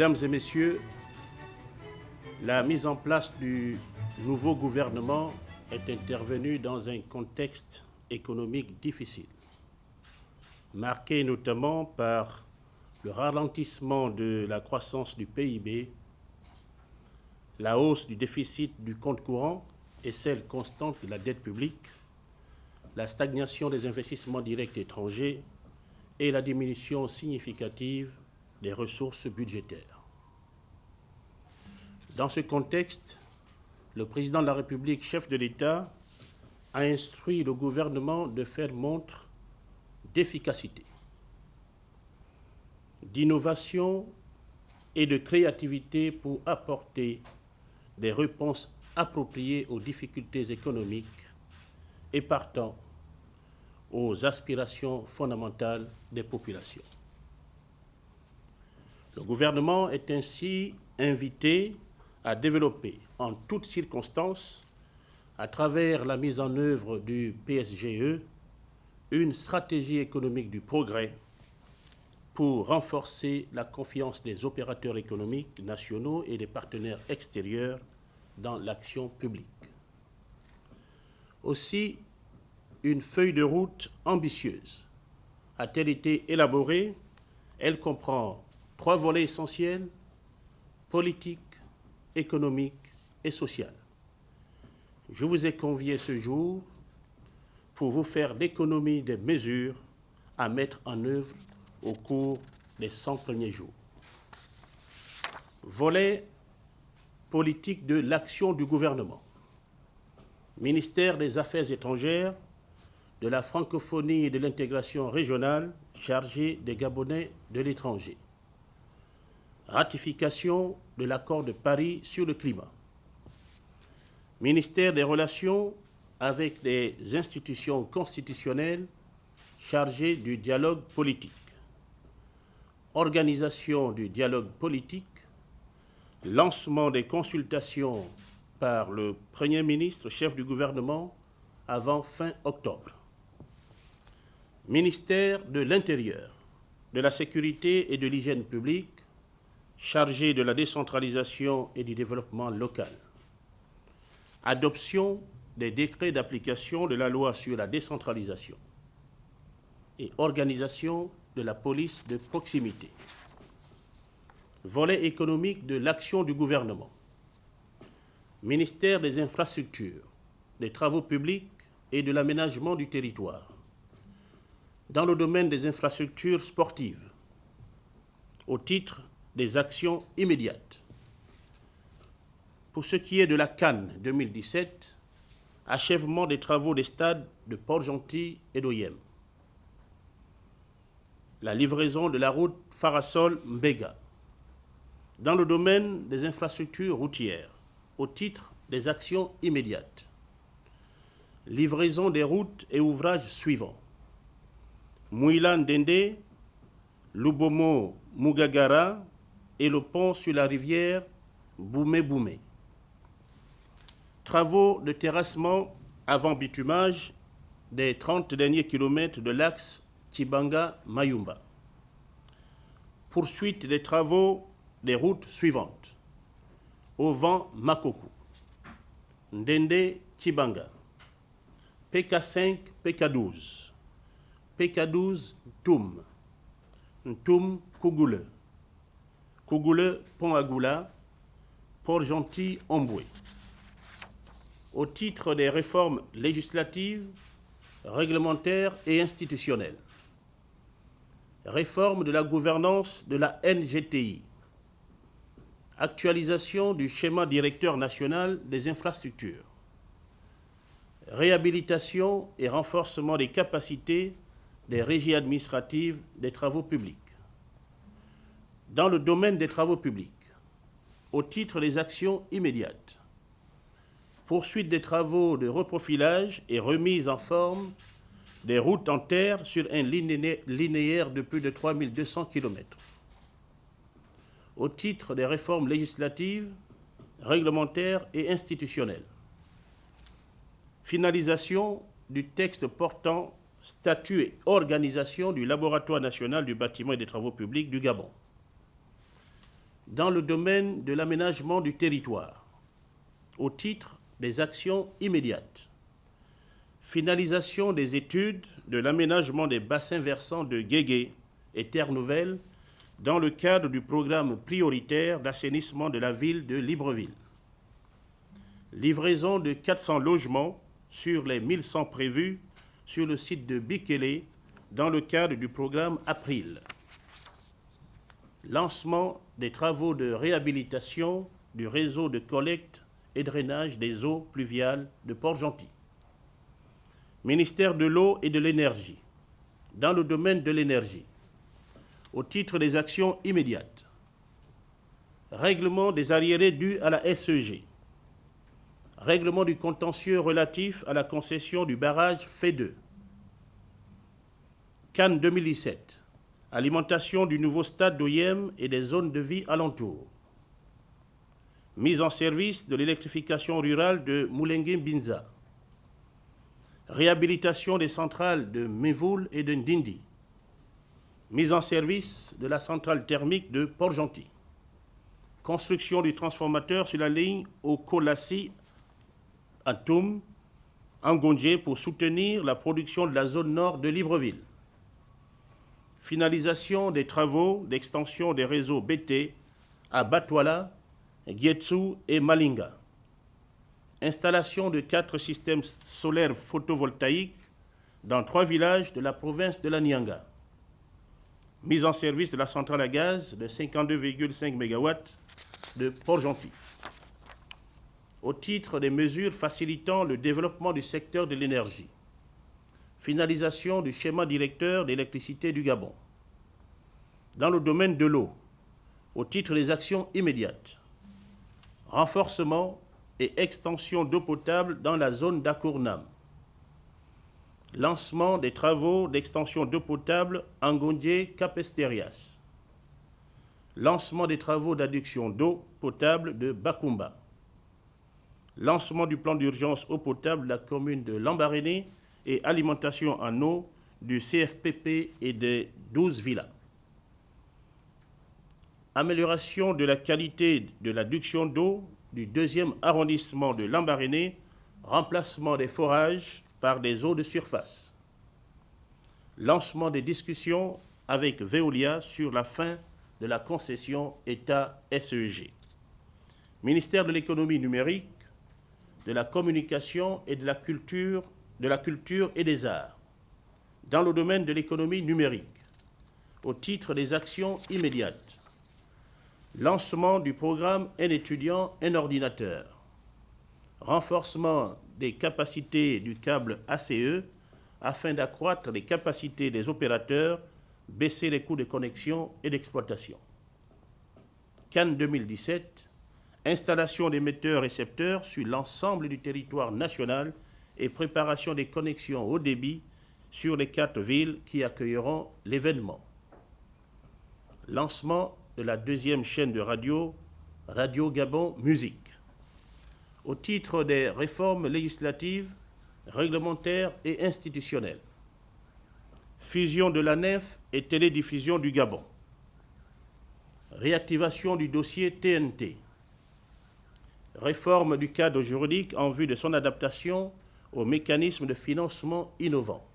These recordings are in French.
Mesdames et messieurs, la mise en place du nouveau gouvernement est intervenue dans un contexte économique difficile, marqué notamment par le ralentissement de la croissance du PIB, la hausse du déficit du compte courant et celle constante de la dette publique, la stagnation des investissements directs étrangers et la diminution significative des ressources budgétaires. Dans ce contexte, le président de la République, chef de l'État, a instruit le gouvernement de faire montre d'efficacité, d'innovation et de créativité pour apporter des réponses appropriées aux difficultés économiques et partant aux aspirations fondamentales des populations. Le gouvernement est ainsi invité à développer en toutes circonstances, à travers la mise en œuvre du PSGE, une stratégie économique du progrès pour renforcer la confiance des opérateurs économiques nationaux et des partenaires extérieurs dans l'action publique. Aussi, une feuille de route ambitieuse a-t-elle été élaborée. Elle comprend 3 volets essentiels: politique, économique et social. Je vous ai convié ce jour pour vous faire l'économie des mesures à mettre en œuvre au cours des 100 premiers jours. Volet politique de l'action du gouvernement. Ministère des Affaires étrangères, de la francophonie et de l'intégration régionale, chargé des Gabonais de l'étranger. Ratification de l'accord de Paris sur le climat. Ministère des Relations avec les institutions constitutionnelles, chargé du dialogue politique. Organisation du dialogue politique. Lancement des consultations par le Premier ministre, chef du gouvernement, avant fin octobre. Ministère de l'Intérieur, de la Sécurité et de l'Hygiène publique, chargé de la décentralisation et du développement local. Adoption des décrets d'application de la loi sur la décentralisation et organisation de la police de proximité. Volet économique de l'action du gouvernement. Ministère des Infrastructures, des Travaux publics et de l'aménagement du territoire. Dans le domaine des infrastructures sportives, au titre des actions immédiates. Pour ce qui est de la CAN 2017, achèvement des travaux des stades de Port-Gentil et d'Oyem. La livraison de la route Farasol-Mbega. Dans le domaine des infrastructures routières, au titre des actions immédiates. Livraison des routes et ouvrages suivants. Mouila-Ndende, Lubomo-Mugagara et le pont sur la rivière Boumé-Boumé. Travaux de terrassement avant bitumage des 30 derniers kilomètres de l'axe Tibanga-Mayumba. Poursuite des travaux des routes suivantes. Ovan-Makokou, Ndende-Tibanga, PK5, PK12, PK12 Ntoum, Ntoum Kougoule, Kougoule Pont-Agoula, Port-Gentil Omboué. Au titre des réformes législatives, réglementaires et institutionnelles. Réforme de la gouvernance de la NGTI. Actualisation du schéma directeur national des infrastructures. Réhabilitation et renforcement des capacités des régies administratives des travaux publics. Dans le domaine des travaux publics, au titre des actions immédiates, poursuite des travaux de reprofilage et remise en forme des routes en terre sur un linéaire de plus de 3200 km. Au titre des réformes législatives, réglementaires et institutionnelles. Finalisation du texte portant statut et organisation du Laboratoire national du bâtiment et des travaux publics du Gabon. dans le domaine de l'aménagement du territoire, au titre des actions immédiates. Finalisation des études de l'aménagement des bassins versants de Guégué et Terre Nouvelle dans le cadre du programme prioritaire d'assainissement de la ville de Libreville. Livraison de 400 logements sur les 1100 prévus sur le site de Bikele dans le cadre du programme April. Lancement des travaux de réhabilitation du réseau de collecte et drainage des eaux pluviales de Port-Gentil. Ministère de l'eau et de l'énergie. Dans le domaine de l'énergie, au titre des actions immédiates, règlement des arriérés dus à la SEG, règlement du contentieux relatif à la concession du barrage FE2, Cannes 2017, alimentation du nouveau stade d'Oyem et des zones de vie alentour, mise en service de l'électrification rurale de Moulengue-Binza, réhabilitation des centrales de Mévoul et de Ndindi, mise en service de la centrale thermique de Port-Gentil, construction du transformateur sur la ligne Okolassi à Toum, en Gondjé pour soutenir la production de la zone nord de Libreville, finalisation des travaux d'extension des réseaux BT à Batouala, Gietsu et Malinga, installation de 4 systèmes solaires photovoltaïques dans 3 villages de la province de la Nianga, mise en service de la centrale à gaz de 52,5 MW de Port-Gentil. Au titre des mesures facilitant le développement du secteur de l'énergie, finalisation du schéma directeur d'électricité du Gabon. Dans le domaine de l'eau, au titre des actions immédiates, renforcement et extension d'eau potable dans la zone d'Akournam. Lancement des travaux d'extension d'eau potable en Gondjé-Capesterias. Lancement des travaux d'adduction d'eau potable de Bakumba. Lancement du plan d'urgence eau potable de la commune de Lambaréné et alimentation en eau du CFPP et des 12 villas. Amélioration de la qualité de l'adduction d'eau du 2e arrondissement de Lambaréné, remplacement des forages par des eaux de surface. Lancement des discussions avec Veolia sur la fin de la concession État-SEG. Ministère de l'économie numérique, de la communication et de la culture et des arts. Dans le domaine de l'économie numérique, au titre des actions immédiates, lancement du programme Un étudiant, un ordinateur. Renforcement des capacités du câble ACE afin d'accroître les capacités des opérateurs, baisser les coûts de connexion et d'exploitation. Cannes 2017, installation d'émetteurs-récepteurs sur l'ensemble du territoire national et préparation des connexions haut débit sur les 4 villes qui accueilleront l'événement. Lancement de la 2e chaîne de radio, Radio Gabon Musique. Au titre des réformes législatives, réglementaires et institutionnelles. Fusion de la NEF et télédiffusion du Gabon. Réactivation du dossier TNT. Réforme du cadre juridique en vue de son adaptation aux mécanismes de financement innovants.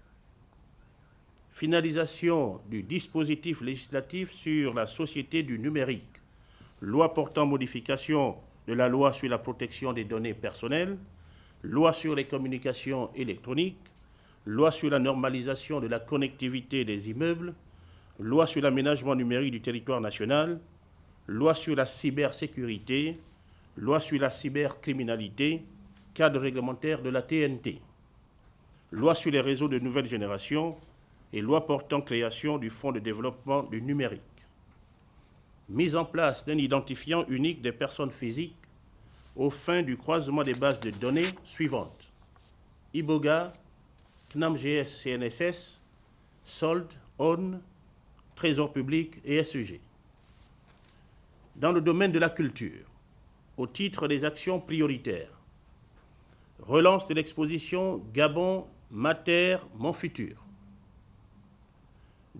Finalisation du dispositif législatif sur la société du numérique. Loi portant modification de la loi sur la protection des données personnelles, loi sur les communications électroniques, loi sur la normalisation de la connectivité des immeubles, loi sur l'aménagement numérique du territoire national, loi sur la cybersécurité, loi sur la cybercriminalité, cadre réglementaire de la TNT, loi sur les réseaux de nouvelle génération et loi portant création du Fonds de développement du numérique. Mise en place d'un identifiant unique des personnes physiques aux fins du croisement des bases de données suivantes: IBOGA, CNAMGS CNSS, SOLD, ON, Trésor public et SEG. Dans le domaine de la culture, au titre des actions prioritaires, relance de l'exposition Gabon, ma terre, mon futur.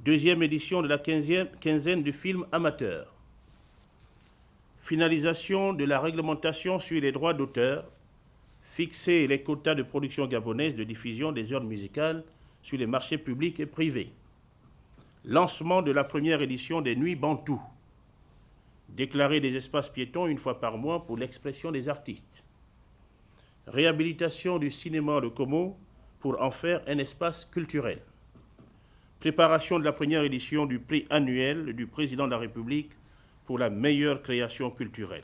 2e édition de la quinzaine du film amateur. finalisation de la réglementation sur les droits d'auteur, fixer les quotas de production gabonaise de diffusion des œuvres musicales sur les marchés publics et privés, lancement de la première édition des Nuits Bantoues, déclarer des espaces piétons une fois par mois pour l'expression des artistes, réhabilitation du cinéma de Como pour en faire un espace culturel, préparation de la première édition du prix annuel du Président de la République pour la meilleure création culturelle.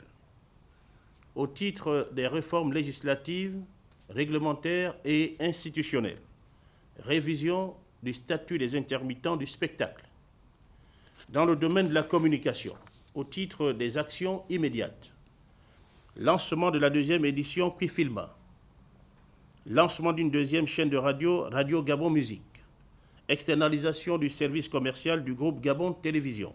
Au titre des réformes législatives, réglementaires et institutionnelles, révision du statut des intermittents du spectacle. Dans le domaine de la communication, au titre des actions immédiates, lancement de la deuxième édition Quifilma, lancement d'une deuxième chaîne de radio, Radio Gabon Musique, externalisation du service commercial du groupe Gabon Télévision,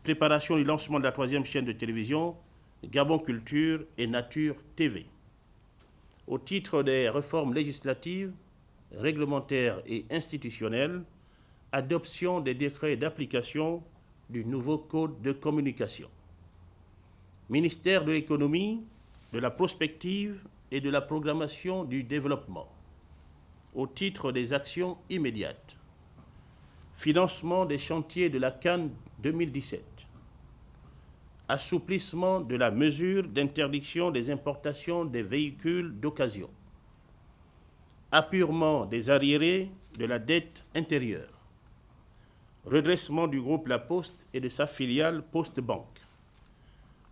préparation du lancement de la troisième chaîne de télévision, Gabon Culture et Nature TV. Au titre des réformes législatives, réglementaires et institutionnelles, adoption des décrets d'application du nouveau Code de communication. Ministère de l'économie, de la prospective et de la programmation du développement. Au titre des actions immédiates, financement des chantiers de la Cannes 2017, assouplissement de la mesure d'interdiction des importations des véhicules d'occasion, apurement des arriérés de la dette intérieure, redressement du groupe La Poste et de sa filiale Poste Banque.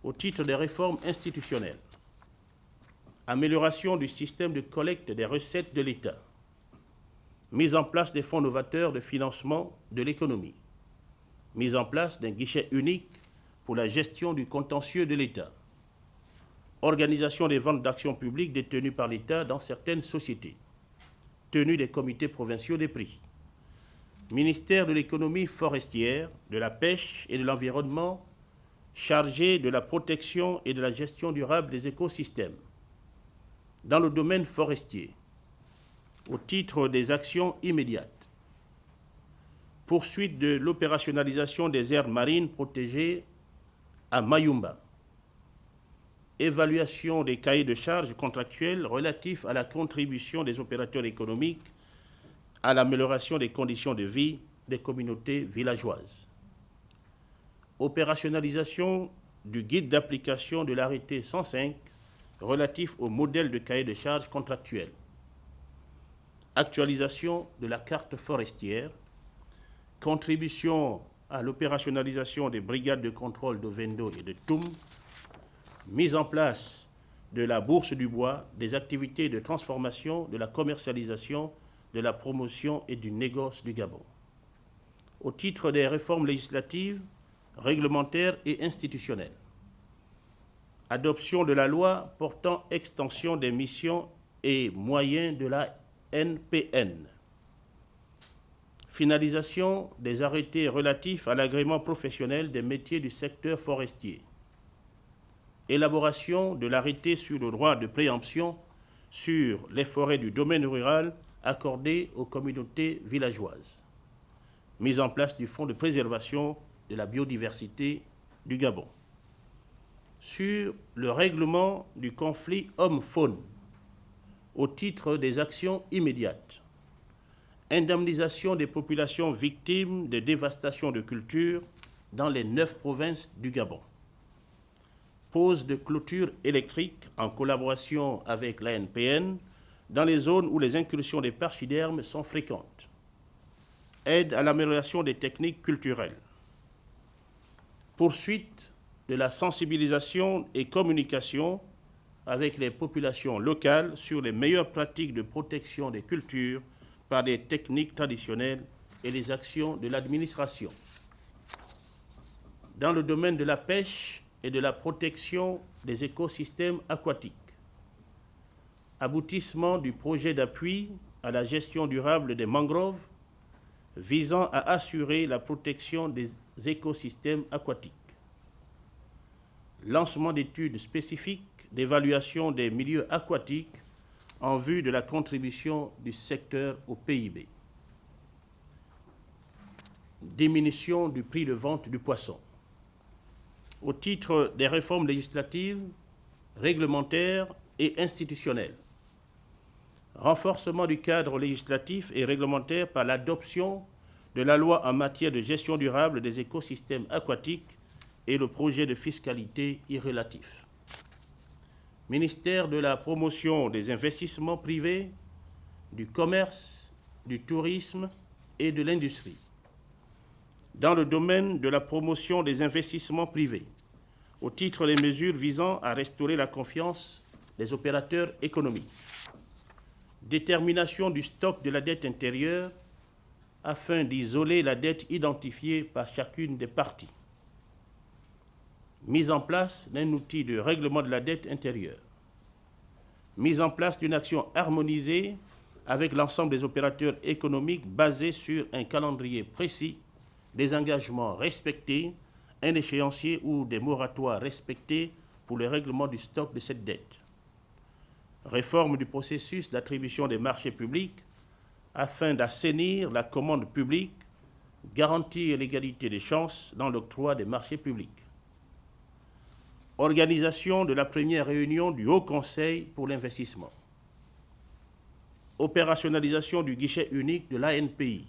Au titre des réformes institutionnelles, amélioration du système de collecte des recettes de l'État, mise en place des fonds novateurs de financement de l'économie, mise en place d'un guichet unique pour la gestion du contentieux de l'État, organisation des ventes d'actions publiques détenues par l'État dans certaines sociétés, tenue des comités provinciaux des prix, ministère de l'économie forestière, de la pêche et de l'environnement, chargé de la protection et de la gestion durable des écosystèmes. Dans le domaine forestier, au titre des actions immédiates, poursuite de l'opérationnalisation des aires marines protégées à Mayumba, évaluation des cahiers de charges contractuels relatifs à la contribution des opérateurs économiques à l'amélioration des conditions de vie des communautés villageoises, opérationnalisation du guide d'application de l'arrêté 105 relatif au modèle de cahier de charges contractuels, actualisation de la carte forestière, contribution à l'opérationnalisation des brigades de contrôle de Vendo et de Toum, mise en place de la bourse du bois, des activités de transformation, de la commercialisation, de la promotion et du négoce du Gabon. Au titre des réformes législatives, réglementaires et institutionnelles, adoption de la loi portant extension des missions et moyens de la NPN, finalisation des arrêtés relatifs à l'agrément professionnel des métiers du secteur forestier, élaboration de l'arrêté sur le droit de préemption sur les forêts du domaine rural accordées aux communautés villageoises, mise en place du Fonds de préservation de la biodiversité du Gabon. Sur le règlement du conflit homme-faune, au titre des actions immédiates, indemnisation des populations victimes de dévastation de cultures dans les 9 provinces du Gabon, pose de clôtures électriques en collaboration avec la NPN dans les zones où les incursions des pachydermes sont fréquentes, aide à l'amélioration des techniques culturelles, poursuite de la sensibilisation et communication avec les populations locales sur les meilleures pratiques de protection des cultures par des techniques traditionnelles et les actions de l'administration. Dans le domaine de la pêche et de la protection des écosystèmes aquatiques, aboutissement du projet d'appui à la gestion durable des mangroves visant à assurer la protection des écosystèmes aquatiques, lancement d'études spécifiques d'évaluation des milieux aquatiques en vue de la contribution du secteur au PIB. Diminution du prix de vente du poisson. au titre des réformes législatives, réglementaires et institutionnelles. Renforcement du cadre législatif et réglementaire par l'adoption de la loi en matière de gestion durable des écosystèmes aquatiques et le projet de fiscalité y relatif. Ministère de la promotion des investissements privés, du commerce, du tourisme et de l'industrie. Dans le domaine de la promotion des investissements privés, au titre des mesures visant à restaurer la confiance des opérateurs économiques. Détermination du stock de la dette intérieure afin d'isoler la dette identifiée par chacune des parties. Mise en place d'un outil de règlement de la dette intérieure. Mise en place d'une action harmonisée avec l'ensemble des opérateurs économiques basée sur un calendrier précis, des engagements respectés, un échéancier ou des moratoires respectés pour le règlement du stock de cette dette. Réforme du processus d'attribution des marchés publics afin d'assainir la commande publique, garantir l'égalité des chances dans l'octroi des marchés publics. Organisation de la première réunion du Haut Conseil pour l'investissement. Opérationnalisation du guichet unique de l'ANPI.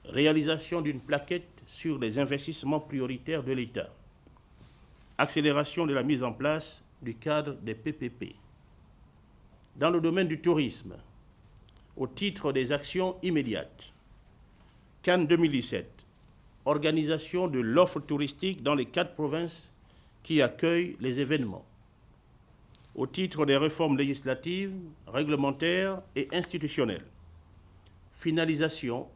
Réalisation d'une plaquette sur les investissements prioritaires de l'État. Accélération de la mise en place du cadre des PPP. Dans le domaine du tourisme, au titre des actions immédiates. Cannes 2017, organisation de l'offre touristique dans les 4 provinces qui accueillent les événements. Au titre des réformes législatives, réglementaires et institutionnelles. Finalisation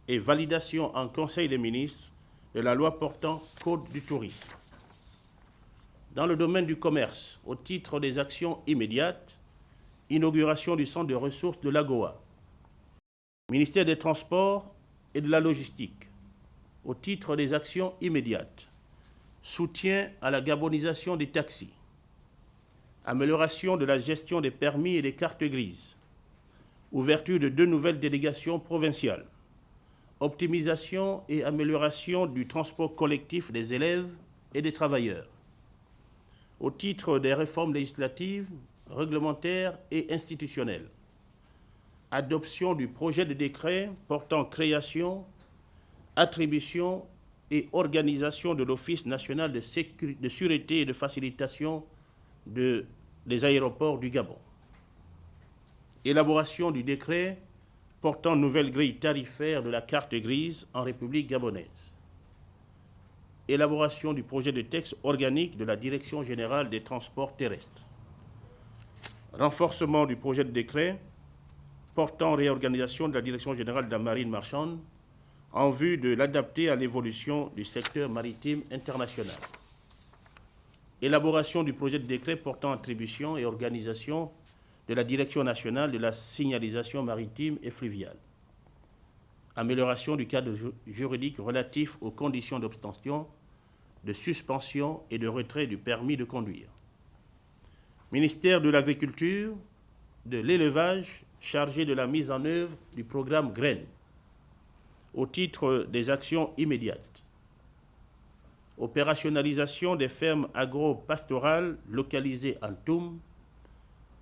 et validation en Conseil des ministres de la loi portant Code du tourisme. Dans le domaine du commerce, au titre des actions immédiates, inauguration du centre de ressources de l'AGOA. Ministère des Transports et de la Logistique, au titre des actions immédiates. Soutien à la gabonisation des taxis. Amélioration de la gestion des permis et des cartes grises. Ouverture de 2 nouvelles délégations provinciales. Optimisation et amélioration du transport collectif des élèves et des travailleurs. Au titre des réformes législatives, réglementaires et institutionnelles. Adoption du projet de décret portant création, attribution et organisation de l'Office national de sûreté et de facilitation des aéroports du Gabon. Élaboration du décret portant nouvelle grille tarifaire de la carte grise en République gabonaise. Élaboration du projet de texte organique de la Direction générale des transports terrestres. Renforcement du projet de décret portant réorganisation de la Direction générale de la marine marchande en vue de l'adapter à l'évolution du secteur maritime international. Élaboration du projet de décret portant attribution et organisation de la Direction nationale de la signalisation maritime et fluviale. Amélioration du cadre juridique relatif aux conditions d'obtention, de suspension et de retrait du permis de conduire. Ministère de l'Agriculture, de l'Élevage, chargé de la mise en œuvre du programme Graines, au titre des actions immédiates. Opérationnalisation des fermes agro-pastorales localisées en Toum,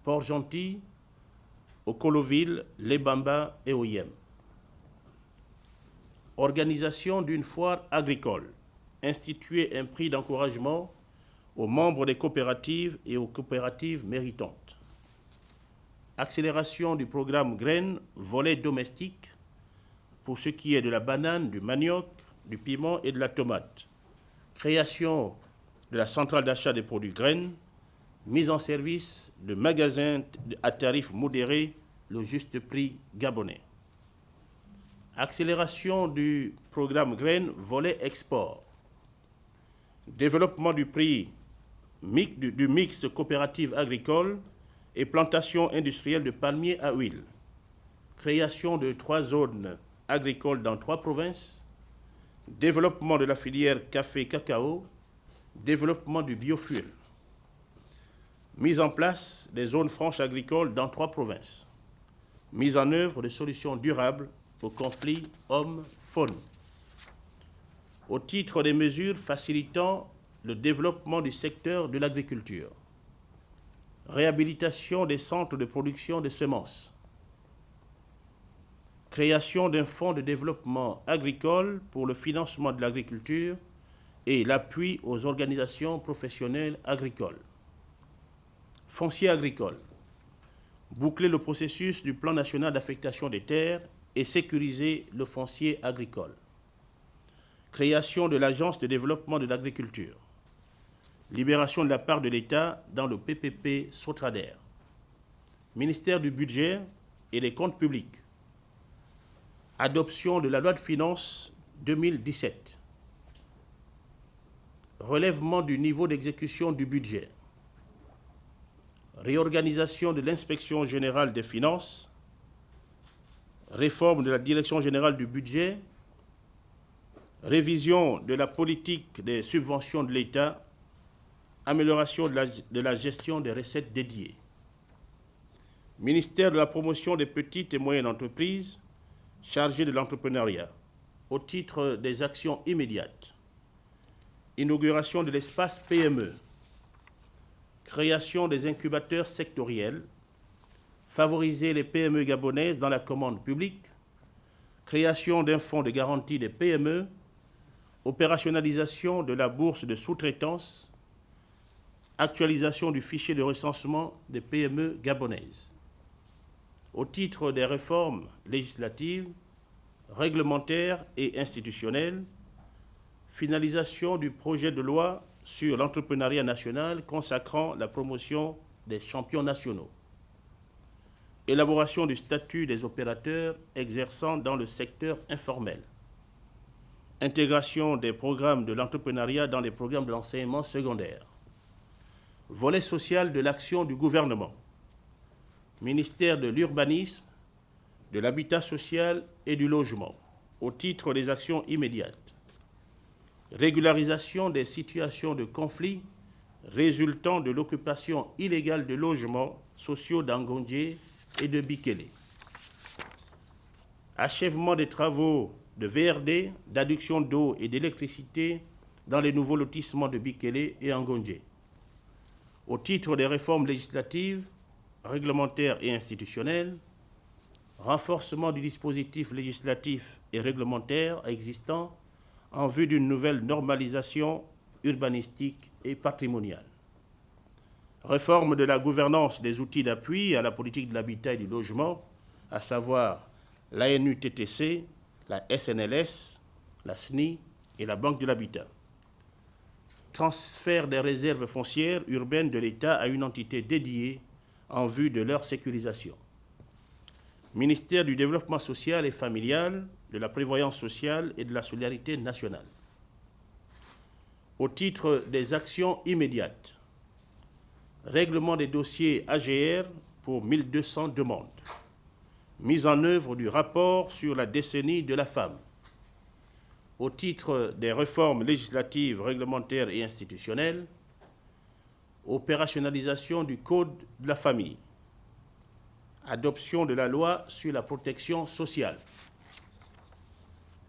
Port-Gentil, au Coloville, les Bamba et au Yem. Organisation d'une foire agricole, instituer un prix d'encouragement aux membres des coopératives et aux coopératives méritantes. Accélération du programme Graines, volet domestique, pour ce qui est de la banane, du manioc, du piment et de la tomate. Création de la centrale d'achat des produits graines, mise en service de magasins à tarifs modérés, le juste prix gabonais. Accélération du programme Graines, volet export. Développement du prix du mix coopérative agricole et plantation industrielle de palmiers à huile. Création de 3 zones agricoles dans 3 provinces. Développement de la filière café-cacao. Développement du biofuel. Mise en place des zones franches agricoles dans 3 provinces. Mise en œuvre de solutions durables au conflit homme-faune. Au titre des mesures facilitant le développement du secteur de l'agriculture, réhabilitation des centres de production de semences, création d'un fonds de développement agricole pour le financement de l'agriculture et l'appui aux organisations professionnelles agricoles. Foncier agricole, boucler le processus du plan national d'affectation des terres et sécuriser le foncier agricole. Création de l'Agence de développement de l'agriculture. Libération de la part de l'État dans le PPP Sotrader. Ministère du Budget et des Comptes publics. Adoption de la loi de finances 2017. Relèvement du niveau d'exécution du budget. Réorganisation de l'inspection générale des finances. Réforme de la direction générale du budget. Révision de la politique des subventions de l'État. Amélioration de la gestion des recettes dédiées. Ministère de la promotion des petites et moyennes entreprises, chargé de l'entrepreneuriat, au titre des actions immédiates. Inauguration de l'espace PME. Création des incubateurs sectoriels. Favoriser les PME gabonaises dans la commande publique. Création d'un fonds de garantie des PME. Opérationnalisation de la bourse de sous-traitance. Actualisation du fichier de recensement des PME gabonaises. Au titre des réformes législatives, réglementaires et institutionnelles, finalisation du projet de loi sur l'entrepreneuriat national consacrant la promotion des champions nationaux. Élaboration du statut des opérateurs exerçant dans le secteur informel. Intégration des programmes de l'entrepreneuriat dans les programmes de l'enseignement secondaire. Volet social de l'action du gouvernement. Ministère de l'Urbanisme, de l'Habitat social et du Logement, au titre des actions immédiates. Régularisation des situations de conflit résultant de l'occupation illégale de logements sociaux d'Angondjé et de Bikélé. Achèvement des travaux de VRD, d'adduction d'eau et d'électricité dans les nouveaux lotissements de Bikélé et Angondjé. Au titre des réformes législatives, réglementaires et institutionnelles, renforcement du dispositif législatif et réglementaire existant en vue d'une nouvelle normalisation urbanistique et patrimoniale. Réforme de la gouvernance des outils d'appui à la politique de l'habitat et du logement, à savoir l'ANUTTC, la SNLS, la SNI et la Banque de l'Habitat. Transfert des réserves foncières urbaines de l'État à une entité dédiée en vue de leur sécurisation. Ministère du Développement social et familial, de la Prévoyance sociale et de la Solidarité nationale. Au titre des actions immédiates, règlement des dossiers AGR pour 1200 demandes. Mise en œuvre du rapport sur la décennie de la femme. Au titre des réformes législatives, réglementaires et institutionnelles, opérationnalisation du Code de la famille, adoption de la loi sur la protection sociale,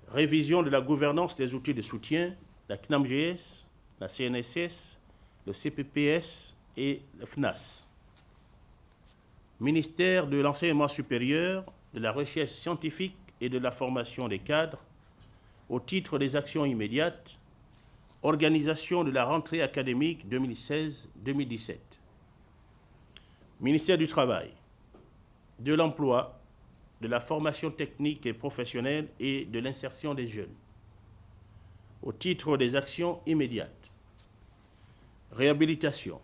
révision de la gouvernance des outils de soutien, la CNAMGS, la CNSS, le CPPS et le FNAS. Ministère de l'Enseignement supérieur, de la Recherche scientifique et de la formation des cadres, au titre des actions immédiates, organisation de la rentrée académique 2016-2017. Ministère du Travail, de l'Emploi, de la formation technique et professionnelle et de l'insertion des jeunes. Au titre des actions immédiates, réhabilitation,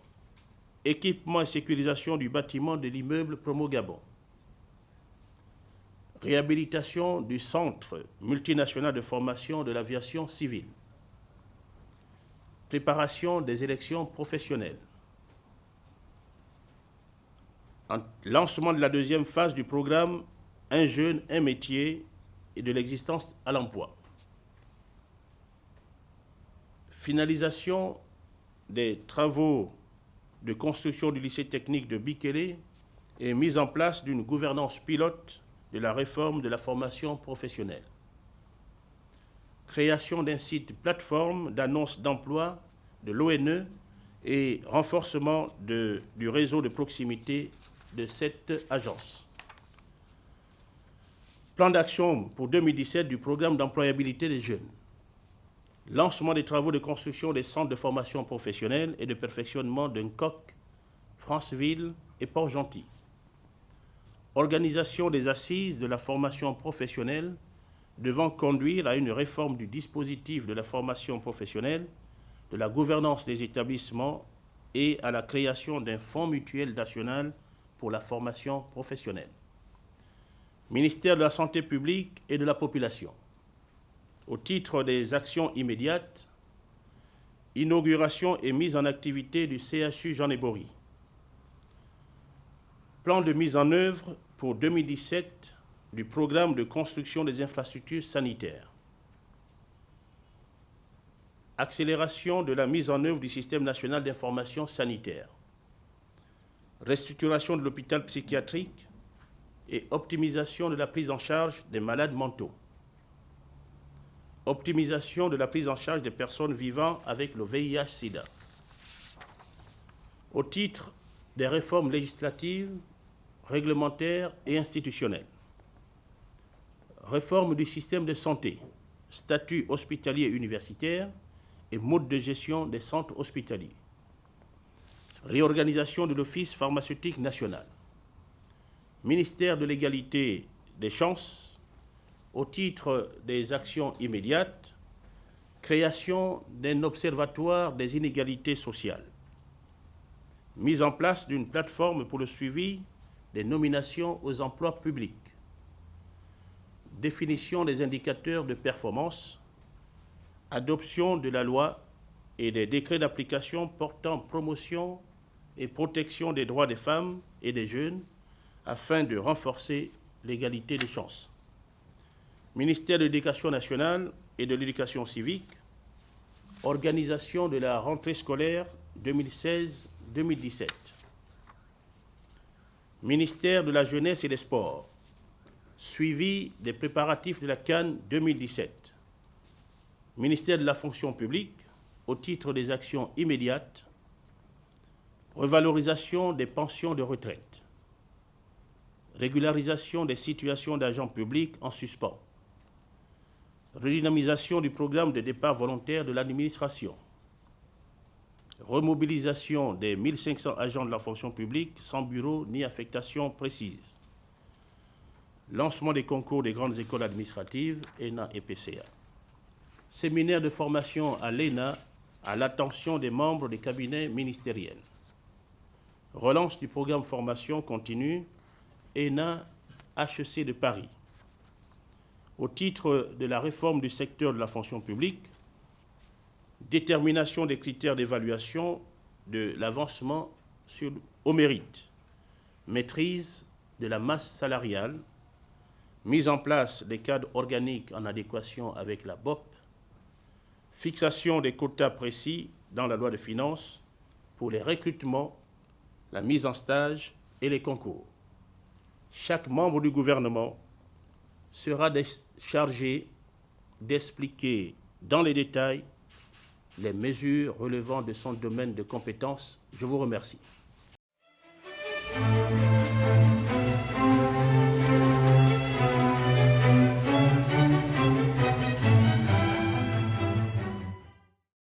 équipement et sécurisation du bâtiment de l'immeuble Promo Gabon. Réhabilitation du Centre multinational de formation de l'aviation civile. Préparation des élections professionnelles. Lancement de la deuxième phase du programme Un jeune, un métier et de l'existence à l'emploi. Finalisation des travaux de construction du lycée technique de Bikélé et mise en place d'une gouvernance pilote de la réforme de la formation professionnelle. Création d'un site plateforme d'annonces d'emploi de l'ONE et renforcement du réseau de proximité de cette agence. Plan d'action pour 2017 du programme d'employabilité des jeunes. Lancement des travaux de construction des centres de formation professionnelle et de perfectionnement d'un COC, Franceville et Port-Gentil. Organisation des assises de la formation professionnelle devant conduire à une réforme du dispositif de la formation professionnelle, de la gouvernance des établissements et à la création d'un fonds mutuel national pour la formation professionnelle. Ministère de la Santé publique et de la population. Au titre des actions immédiates, inauguration et mise en activité du CHU Jean Ebory. Plan de mise en œuvre pour 2017 du programme de construction des infrastructures sanitaires. Accélération de la mise en œuvre du système national d'information sanitaire. Restructuration de l'hôpital psychiatrique et optimisation de la prise en charge des malades mentaux. Optimisation de la prise en charge des personnes vivant avec le VIH-Sida. Au titre des réformes législatives, réglementaires et institutionnelles. Réforme du système de santé, statut hospitalier universitaire et mode de gestion des centres hospitaliers. Réorganisation de l'Office pharmaceutique national. Ministère de l'égalité des chances, au titre des actions immédiates, création d'un observatoire des inégalités sociales. Mise en place d'une plateforme pour le suivi des nominations aux emplois publics. Définition des indicateurs de performance. Adoption de la loi et des décrets d'application portant promotion et protection des droits des femmes et des jeunes afin de renforcer l'égalité des chances. Ministère de l'Éducation nationale et de l'Éducation civique, organisation de la rentrée scolaire 2016-2017. Ministère de la Jeunesse et des Sports, suivi des préparatifs de la CAN 2017. Ministère de la Fonction publique, au titre des actions immédiates, revalorisation des pensions de retraite, régularisation des situations d'agents publics en suspens, redynamisation du programme de départ volontaire de l'administration, remobilisation des 1500 agents de la fonction publique sans bureau ni affectation précise, lancement des concours des grandes écoles administratives, ENA et PCA, séminaire de formation à l'ENA à l'attention des membres des cabinets ministériels, relance du programme formation continue ENA HEC de Paris. Au titre de la réforme du secteur de la fonction publique, détermination des critères d'évaluation de l'avancement au mérite, maîtrise de la masse salariale, mise en place des cadres organiques en adéquation avec la BOP, fixation des quotas précis dans la loi de finances pour les recrutements, la mise en stage et les concours. Chaque membre du gouvernement sera chargé d'expliquer dans les détails les mesures relevant de son domaine de compétence. Je vous remercie.